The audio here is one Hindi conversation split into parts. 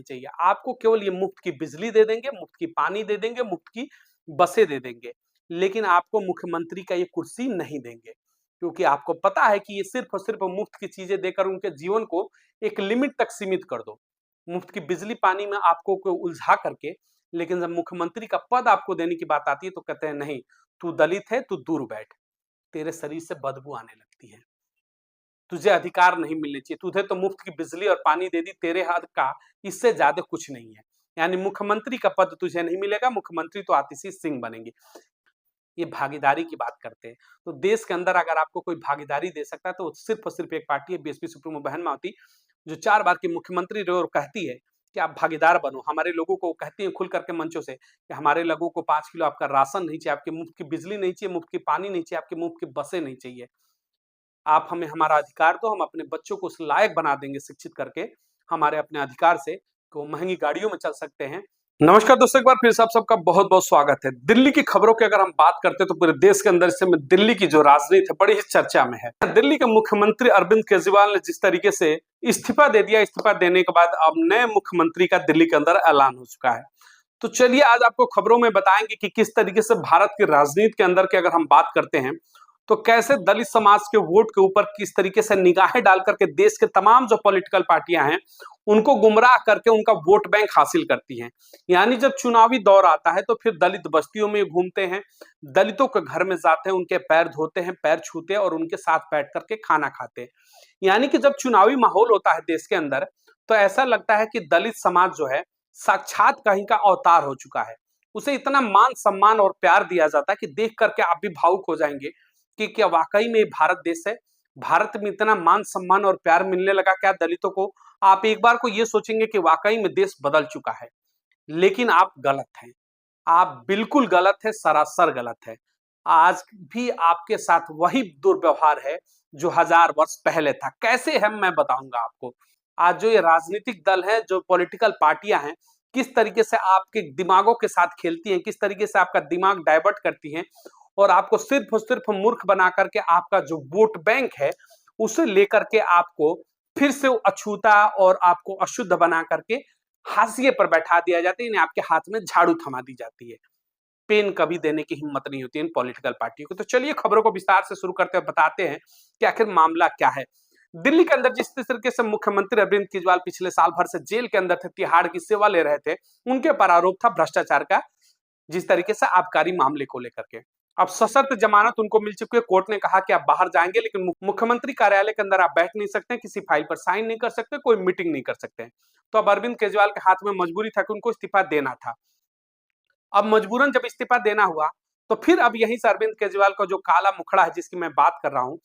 चाहिए। आपको केवल ये मुफ्त की बिजली दे देंगे, मुफ्त की पानी दे देंगे, मुफ्त की बसें दे देंगे, लेकिन आपको मुख्यमंत्री का ये कुर्सी नहीं देंगे, क्योंकि आपको पता है कि ये सिर्फ और सिर्फ मुफ्त की चीजें देकर उनके जीवन को एक लिमिट तक सीमित कर दो। मुफ्त की बिजली पानी में आपको को उलझा करके, लेकिन जब मुख्यमंत्री का पद आपको देने की बात आती है तो कहते हैं नहीं, तू दलित है, तू दूर बैठ, तेरे शरीर से बदबू आने लगती है, तुझे अधिकार नहीं मिलने चाहिए, तुझे तो मुफ्त की बिजली और पानी दे दी, तेरे हाथ का इससे ज्यादा कुछ नहीं है। यानी मुख्यमंत्री का पद तुझे नहीं मिलेगा, मुख्यमंत्री तो आतिशी सिंह बनेंगे। ये भागीदारी की बात करते हैं, तो देश के अंदर अगर आपको कोई भागीदारी दे सकता है तो सिर्फ और सिर्फ एक पार्टी है, बीएसपी सुप्रीमो बहन मावती, जो 4 बार की मुख्यमंत्री रही और कहती है कि आप भागीदार बनो। हमारे लोगों को कहती है खुल करके मंचों से कि हमारे लोगों को 5 किलो आपका राशन नहीं चाहिए, आपकी मुफ्त की बिजली नहीं चाहिए, मुफ्त की पानी नहीं चाहिए, आपकी मुफ्त की बसें नहीं चाहिए। आप हमें हमारा अधिकार दो, हम अपने बच्चों को उस लायक बना देंगे शिक्षित करके, हमारे अपने अधिकार से कि वो महंगी गाड़ियों में चल सकते हैं। नमस्कार दोस्तों, एक बार फिर से आप सबका बहुत बहुत स्वागत है। दिल्ली की खबरों की अगर हम बात करते हैं तो पूरे देश के अंदर इस समय दिल्ली की जो राजनीति है बड़ी ही चर्चा में है। दिल्ली के मुख्यमंत्री अरविंद केजरीवाल ने जिस तरीके से इस्तीफा दे दिया, इस्तीफा देने के बाद अब नए मुख्यमंत्री का दिल्ली के अंदर ऐलान हो चुका है। तो चलिए आज आपको खबरों में बताएंगे कि किस तरीके से भारत की राजनीति के अंदर की अगर हम बात करते हैं तो कैसे दलित समाज के वोट के ऊपर किस तरीके से निगाहें डाल करके देश के तमाम जो पॉलिटिकल पार्टियां हैं उनको गुमराह करके उनका वोट बैंक हासिल करती हैं। यानी जब चुनावी दौर आता है तो फिर दलित बस्तियों में घूमते हैं, दलितों के घर में जाते हैं, उनके पैर धोते हैं, पैर छूते हैं और उनके साथ बैठ करके खाना खाते हैं। यानी कि जब चुनावी माहौल होता है देश के अंदर तो ऐसा लगता है कि दलित समाज जो है साक्षात कहीं का अवतार हो चुका है। उसे इतना मान सम्मान और प्यार दिया जाता है कि देख करके आप भी भावुक हो जाएंगे कि क्या वाकई में भारत देश है, भारत में इतना मान सम्मान और प्यार मिलने लगा क्या दलितों को। आप एक बार को ये सोचेंगे कि वाकई में देश बदल चुका है, लेकिन आप गलत हैं। आप बिल्कुल गलत है, सरासर गलत है। आज भी आपके साथ वही दुर्व्यवहार है जो 1000 वर्ष पहले था। कैसे है मैं बताऊंगा आपको। आज जो ये राजनीतिक दल है, जो पॉलिटिकल पार्टियां हैं, किस तरीके से आपके दिमागों के साथ खेलती हैं, किस तरीके से आपका दिमाग डाइवर्ट करती हैं और आपको सिर्फ और सिर्फ मूर्ख बना करके आपका जो वोट बैंक है उसे लेकर के आपको फिर से अछूता और आपको अशुद्ध बना करके हाशिए पर बैठा दिया जाता है। यानी आपके हाथ में झाड़ू थमा दी जाती है। पेन कभी देने की हिम्मत नहीं होती इन पॉलिटिकल पार्टियों को। तो चलिए खबरों को विस्तार से शुरू करते हुए बताते हैं कि आखिर मामला क्या है। दिल्ली के अंदर जिस तरीके से मुख्यमंत्री अरविंद केजरीवाल पिछले साल भर से जेल के अंदर थे, तिहाड़ की सेवा ले रहे थे, उनके पर आरोप था भ्रष्टाचार का, जिस तरीके से आबकारी मामले को लेकर के। अब सशर्त जमानत उनको मिल चुकी है। कोर्ट ने कहा कि आप बाहर जाएंगे लेकिन मुख्यमंत्री कार्यालय के अंदर आप बैठ नहीं सकते, किसी फाइल पर साइन नहीं कर सकते, कोई मीटिंग नहीं कर सकते। तो अब अरविंद केजरीवाल के हाथ में मजबूरी था कि उनको इस्तीफा देना था। अब मजबूरन जब इस्तीफा देना हुआ तो फिर अब यहीं से अरविंद केजरीवाल का जो काला मुखड़ा है जिसकी मैं बात कर रहा हूं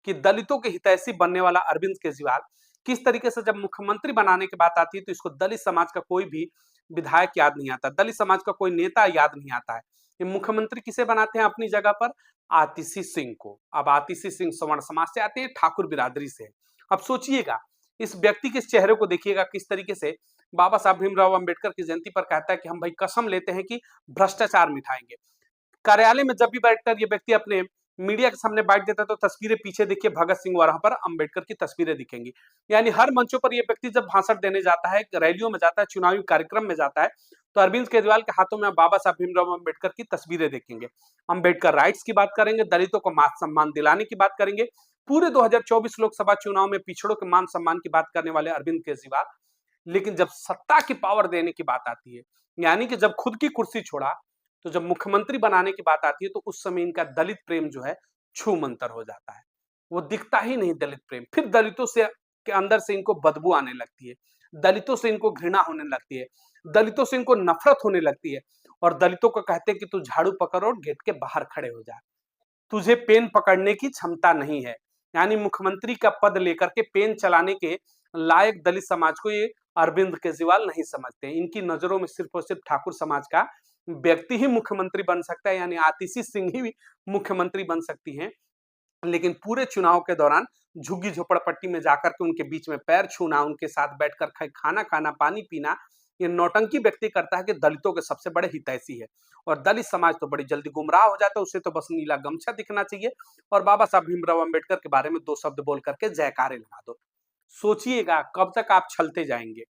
कि दलितों के हितैषी बनने वाला अरविंद केजरीवाल किस तरीके से जब मुख्यमंत्री बनाने की बात आती है तो इसको दलित समाज का कोई भी विधायक याद नहीं आता, दलित समाज का कोई नेता याद नहीं आता है। ये मुख्यमंत्री किसे बनाते हैं अपनी जगह पर? आतिशी सिंह को। अब आतिशी सिंह सवर्ण समाज से आते हैं, ठाकुर बिरादरी से। अब सोचिएगा, इस व्यक्ति के चेहरे को देखिएगा किस तरीके से बाबा साहब भीमराव अंबेडकर की जयंती पर कहता है कि हम भाई कसम लेते हैं कि भ्रष्टाचार मिटाएंगे। कार्यालय में जब भी बैठकर ये व्यक्ति अपने मीडिया के सामने बैठ देता है तो तस्वीरें पीछे देखिए भगत सिंह वहां पर अंबेडकर की तस्वीरें दिखेंगी। यानी हर मंचों पर ये व्यक्ति जब भाषण देने जाता है, रैलियों में जाता है, चुनावी कार्यक्रम में जाता है तो अरविंद केजरीवाल के हाथों में बाबा साहब भीमराव अंबेडकर की तस्वीरें देखेंगे। अंबेडकर राइट्स की बात करेंगे, दलितों को मान सम्मान दिलाने की बात करेंगे। पूरे 2024 लोकसभा चुनाव में पिछड़ों के मान सम्मान की बात करने वाले अरविंद केजरीवाल, लेकिन जब सत्ता की पावर देने की बात आती है, यानी कि जब खुद की कुर्सी छोड़ा, तो जब मुख्यमंत्री बनाने की बात आती है तो उस समय इनका दलित प्रेम जो है छूमंतर हो जाता है। वो दिखता ही नहीं दलित प्रेम। फिर दलितों से के अंदर से इनको बदबू आने लगती है, दलितों से इनको घृणा होने लगती है, दलितों से इनको नफरत होने लगती है और दलितों को कहते हैं कि तू झाड़ू पकड़ और गेट के बाहर खड़े हो जा, तुझे पेन पकड़ने की क्षमता नहीं है। यानी मुख्यमंत्री का पद लेकर के पेन चलाने के लायक दलित समाज को ये अरविंद केजरीवाल नहीं समझते। इनकी नजरों में सिर्फ और सिर्फ ठाकुर समाज का व्यक्ति ही मुख्यमंत्री बन सकता है, यानी आतिशी सिंह ही मुख्यमंत्री बन सकती हैं। लेकिन पूरे चुनाव के दौरान झुग्गी झोपड़पट्टी में जाकर के उनके बीच में पैर छूना, उनके साथ बैठकर खाना खाना, पानी पीना, ये नौटंकी व्यक्ति करता है कि दलितों के सबसे बड़े हितैषी है। और दलित समाज तो बड़ी जल्दी गुमराह हो जाता है, उसे तो बस नीला गमछा दिखना चाहिए और बाबा साहब भीमराव अंबेडकर के बारे में 2 शब्द बोल करके जयकारे लगा दो। सोचिएगा कब तक आप छलते जाएंगे।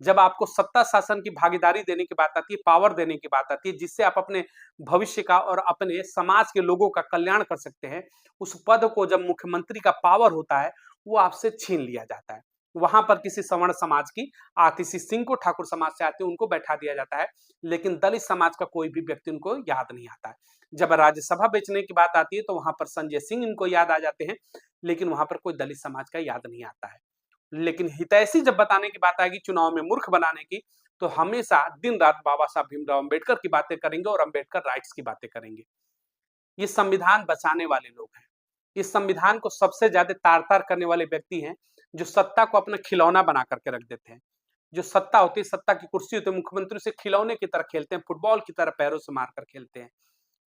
जब आपको सत्ता शासन की भागीदारी देने की बात आती है, पावर देने की बात आती है, जिससे आप अपने भविष्य का और अपने समाज के लोगों का कल्याण कर सकते हैं, उस पद को जब मुख्यमंत्री का पावर होता है, वो आपसे छीन लिया जाता है। वहां पर किसी सवर्ण समाज की आतिशी सिंह को, ठाकुर समाज से आते हैं, उनको बैठा दिया जाता है, लेकिन दलित समाज का कोई भी व्यक्ति उनको याद नहीं आता है। जब राज्यसभा बेचने की बात आती है तो वहां पर संजय सिंह इनको याद आ जाते हैं, लेकिन वहां पर कोई दलित समाज का याद नहीं आता है। लेकिन हितैषी जब बताने की बात आएगी, चुनाव में मूर्ख बनाने की, तो हमेशा दिन रात बाबा साहब भीमराव अंबेडकर की बातें करेंगे और अंबेडकर राइट्स की बातें करेंगे। ये संविधान बचाने वाले लोग हैं। इस संविधान को सबसे ज्यादा तार-तार करने वाले व्यक्ति हैं, जो सत्ता को अपना खिलौना बना करके रख देते हैं। जो सत्ता होती है, सत्ता की कुर्सी होती है, मुख्यमंत्री उसे खिलौने की तरह खेलते हैं, फुटबॉल की तरह पैरों से मारकर खेलते हैं।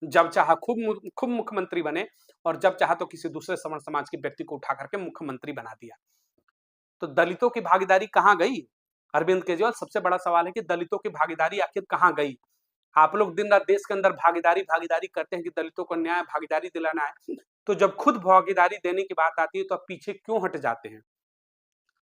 जब चाहा खूब मुख्यमंत्री बने और जब चाहा तो किसी दूसरे सवर्ण समाज के व्यक्ति को उठा करके मुख्यमंत्री बना दिया। तो दलितों की भागीदारी कहाँ गई? अरविंद केजरीवाल, सबसे बड़ा सवाल है कि दलितों की भागीदारी आखिर कहाँ गई? आप लोग दिन रात देश के अंदर भागीदारी करते हैं कि दलितों को न्याय, भागीदारी दिलाना है, तो जब खुद भागीदारी देने की बात आती है तो आप पीछे क्यों हट जाते हैं?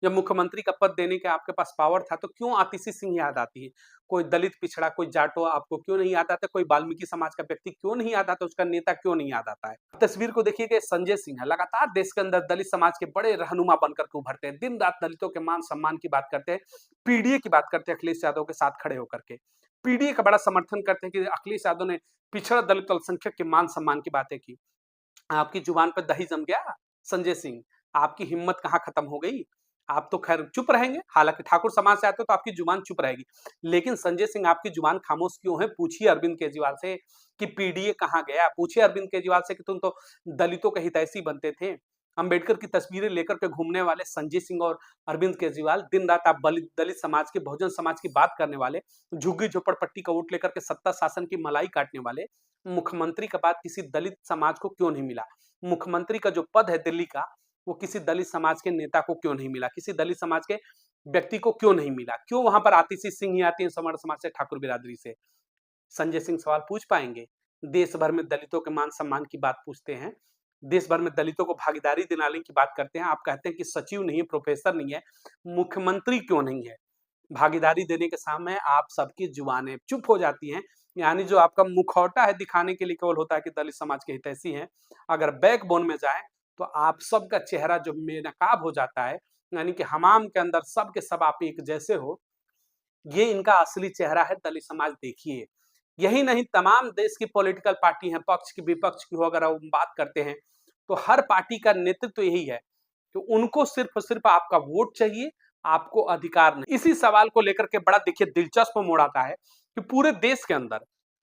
जब मुख्यमंत्री का पद देने का आपके पास पावर था तो क्यों आतिशी सिंह याद आती है? कोई दलित पिछड़ा, कोई जाटो आपको क्यों नहीं याद आता? कोई वाल्मीकि समाज का व्यक्ति क्यों नहीं याद आता? उसका नेता क्यों नहीं याद आता है? तस्वीर को देखिए कि संजय सिंह है, लगातार देश के अंदर दलित समाज के बड़े रहनुमा बनकर के उभरते हैं, दिन रात दलितों के मान सम्मान की बात करते हैं, पीडीए की बात करते हैं अखिलेश यादव के साथ खड़े होकर के। पीडीए का बड़ा समर्थन करते हैं कि अखिलेश यादव ने पिछड़ा दलित अल्पसंख्यक के मान सम्मान की बातें की। आपकी जुबान पर दही जम गया संजय सिंह, आपकी हिम्मत कहाँ खत्म हो गई? आप तो खैर चुप रहेंगे, हालांकि ठाकुर समाज से आते हो तो आपकी जुबान चुप रहेगी, लेकिन संजय सिंह आपकी जुबान खामोश क्यों है? पूछिए अरविंद केजरीवाल से कि पीडीए कहाँ गया? पूछिए अरविंद केजरीवाल से कि तुम तो दलितों के हितैषी बनते थे। अंबेडकर की तस्वीरें लेकर के घूमने वाले संजय सिंह और अरविंद केजरीवाल, दिन रात आप दलित समाज के, बहुजन समाज की बात करने वाले, झुग्गी झोपड़पट्टी का वोट लेकर के सत्ता शासन की मलाई काटने वाले, मुख्यमंत्री का बाद किसी दलित समाज को क्यों नहीं मिला? मुख्यमंत्री का जो पद है दिल्ली का, वो किसी दलित समाज के नेता को क्यों नहीं मिला? किसी दलित समाज के व्यक्ति को क्यों नहीं मिला? क्यों वहां पर आतिशी सिंह ही आती है सवर्ण समाज से, ठाकुर बिरादरी से? संजय सिंह सवाल पूछ पाएंगे? देश भर में दलितों के मान सम्मान की बात पूछते हैं, देश भर में दलितों को भागीदारी दिलाने की बात करते हैं, आप कहते हैं कि सचिव नहीं है, प्रोफेसर नहीं है, मुख्यमंत्री क्यों नहीं है? भागीदारी देने के सामने आप सबकी जुबानें चुप हो जाती हैं। यानी जो आपका मुखौटा है दिखाने के लिए केवल होता है कि दलित समाज के हितैषी हैं, अगर बैकबोन में जाए तो आप सबका चेहरा जो बेनकाब हो जाता है, यानी कि हमाम के अंदर सब के सब आप एक जैसे हो, ये इनका असली चेहरा है। दलित समाज देखिए, यही नहीं तमाम देश की पॉलिटिकल पार्टी हैं, पक्ष की विपक्ष की हो अगर हम बात करते हैं, तो हर पार्टी का नेतृत्व यही है कि उनको सिर्फ और सिर्फ आपका वोट चाहिए, आपको अधिकार नहीं। इसी सवाल को लेकर के बड़ा देखिए दिलचस्प मोड़ आता है कि पूरे देश के अंदर,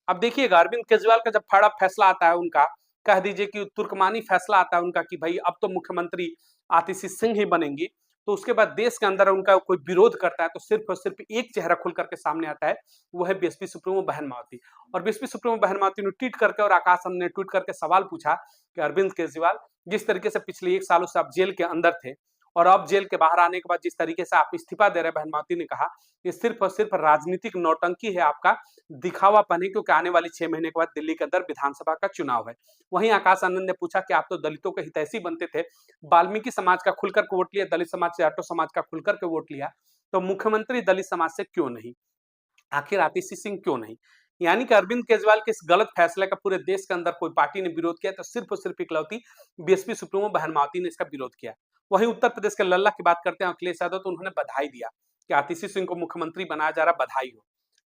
अब देखिएगा अरविंद केजरीवाल का जब बड़ा फैसला आता है उनका, कह दीजिए कि तुर्कमानी फैसला आता है उनका कि भाई अब तो मुख्यमंत्री आतिशी सिंह ही बनेंगी, तो उसके बाद देश के अंदर उनका कोई विरोध करता है तो सिर्फ और सिर्फ एक चेहरा खुल करके सामने आता है, वो है बीएसपी सुप्रीमो बहन मावती। और बीएसपी सुप्रीमो बहन मावती ने ट्वीट करके और आकाश आनंद ने ट्वीट करके सवाल पूछा कि अरविंद केजरीवाल, जिस तरीके से पिछले 1 सालों से आप जेल के अंदर थे और अब जेल के बाहर आने के बाद जिस तरीके से आप इस्तीफा दे रहे हैं, बहन मावती ने कहा, ये सिर्फ और सिर्फ राजनीतिक नौटंकी है आपका, दिखावापन है, क्योंकि आने वाली 6 महीने के बाद दिल्ली के अंदर विधानसभा का चुनाव है। वहीं आकाश आनंद ने पूछा कि आप तो दलितों के हितैषी बनते थे, वाल्मीकि समाज का खुलकर के वोट लिया, दलित समाज से जाटो समाज का खुलकर के वोट लिया, तो मुख्यमंत्री दलित समाज से क्यों नहीं? आखिर आतिशी सिंह क्यों नहीं? यानी कि अरविंद केजरीवाल के इस गलत फैसले का पूरे देश के अंदर कोई पार्टी ने विरोध किया तो सिर्फ और सिर्फ इकलौती बीएसपी सुप्रीमो बहन मावती ने इसका विरोध किया। वहीं उत्तर प्रदेश के लल्ला की बात करते हैं अखिलेश यादव, तो उन्होंने बधाई दिया कि आतिशी सिंह को मुख्यमंत्री बनाया जा रहा, बधाई हो।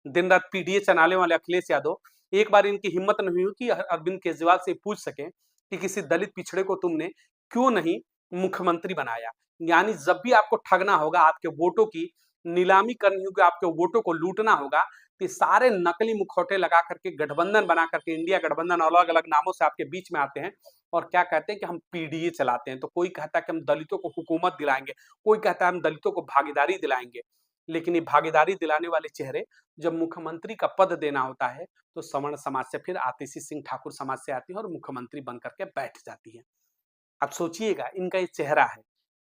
दिन रात पीडीए चलाने वाले अखिलेश यादव, एक बार इनकी हिम्मत नहीं हुई कि अरविंद केजरीवाल से पूछ सके कि किसी दलित पिछड़े को तुमने क्यों नहीं मुख्यमंत्री बनाया? यानी जब भी आपको ठगना होगा, आपके वोटों की नीलामी करनी होगी, आपके वोटों को लूटना होगा, तो सारे नकली मुखौटे लगा करके गठबंधन बना करके, इंडिया गठबंधन अलग अलग नामों से आपके बीच में आते हैं और क्या कहते हैं कि हम पीडीए चलाते हैं। तो कोई कहता है कि हम दलितों को हुकूमत दिलाएंगे, कोई कहता है हम दलितों को भागीदारी दिलाएंगे, लेकिन ये भागीदारी दिलाने वाले चेहरे जब मुख्यमंत्री का पद देना होता है तो सवर्ण समाज से फिर आतिशी सिंह ठाकुर समाज से आती है और मुख्यमंत्री बन करके बैठ जाती है। अब सोचिएगा, इनका ये चेहरा है,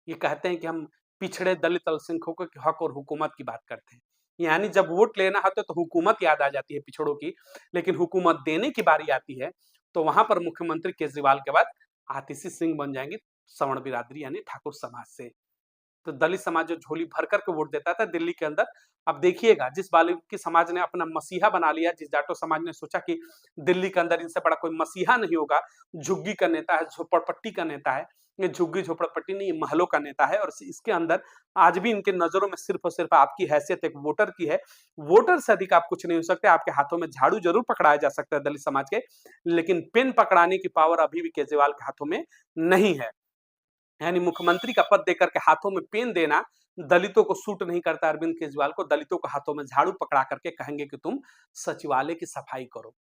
ये कहते हैं कि हम पिछड़े दलित अल्पसंख्यकों के हक और हुकूमत की बात करते हैं। यानी जब वोट लेना होता है तो हुकूमत याद आ जाती है पिछड़ों की, लेकिन हुकूमत देने की बारी आती है तो वहां पर मुख्यमंत्री केजरीवाल के बाद आतिशी सिंह बन जाएंगी सवर्ण बिरादरी यानी ठाकुर समाज से। तो दलित समाज जो झोली भर कर के वोट देता था दिल्ली के अंदर, अब देखिएगा जिस बाल्मीकि समाज ने अपना मसीहा बना लिया, जिस जाटो समाज ने सोचा कि दिल्ली के अंदर इनसे बड़ा कोई मसीहा नहीं होगा, झुग्गी का नेता है, झोपड़पट्टी का नेता है, ये झुग्गी झोपड़पट्टी नहीं, ये महलों का नेता है, और इसके अंदर आज भी इनके नजरों में सिर्फ और सिर्फ आपकी हैसियत एक वोटर की है। वोटर से अधिक आप कुछ नहीं हो सकते। आपके हाथों में झाड़ू जरूर पकड़ाया जा सकता है दलित समाज के, लेकिन पेन पकड़ाने की पावर अभी भी केजरीवाल के हाथों में नहीं है। यानी मुख्यमंत्री का पद देकर के हाथों में पेन देना दलितों को सूट नहीं करता। अरविंद केजरीवाल को दलितों को हाथों में झाड़ू पकड़ा करके कहेंगे कि तुम सचिवालय की सफाई करो,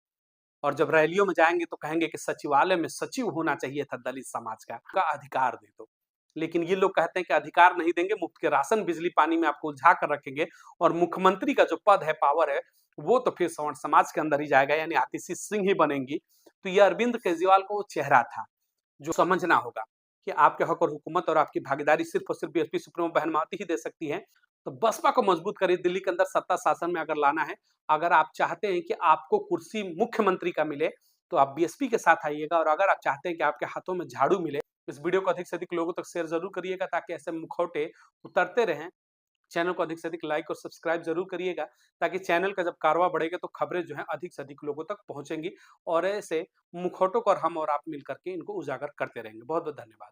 और जब रैलियों में जाएंगे तो कहेंगे कि सचिवालय में सचिव होना चाहिए था दलित समाज का अधिकार दे दो। लेकिन ये लोग कहते हैं कि अधिकार नहीं देंगे, मुफ्त के राशन बिजली पानी में आपको उलझा कर रखेंगे, और मुख्यमंत्री का जो पद है, पावर है, वो तो फिर सवर्ण समाज के अंदर ही जाएगा, यानी आतिशी सिंह ही बनेंगी। तो ये अरविंद केजरीवाल को वो चेहरा था जो समझना होगा कि आपके हक और हुकूमत और आपकी भागीदारी सिर्फ और सिर्फ बीएसपी सुप्रीमो बहन मावती ही दे सकती है। तो बसपा को मजबूत करिए, दिल्ली के अंदर सत्ता शासन में अगर लाना है, अगर आप चाहते हैं कि आपको कुर्सी मुख्यमंत्री का मिले, तो आप बीएसपी के साथ आइएगा, और अगर आप चाहते हैं कि आपके हाथों में झाड़ू मिले, इस वीडियो को अधिक से अधिक लोगों तक शेयर जरूर करिएगा, ताकि ऐसे मुखौटे उतरते रहें। चैनल को अधिक से अधिक लाइक और सब्सक्राइब जरूर करिएगा, ताकि चैनल का जब कारवा बढ़ेगा तो खबरें जो हैं अधिक से अधिक लोगों तक पहुंचेंगी, और ऐसे मुखौटों को और हम और आप मिल करके इनको उजागर करते रहेंगे। बहुत बहुत धन्यवाद।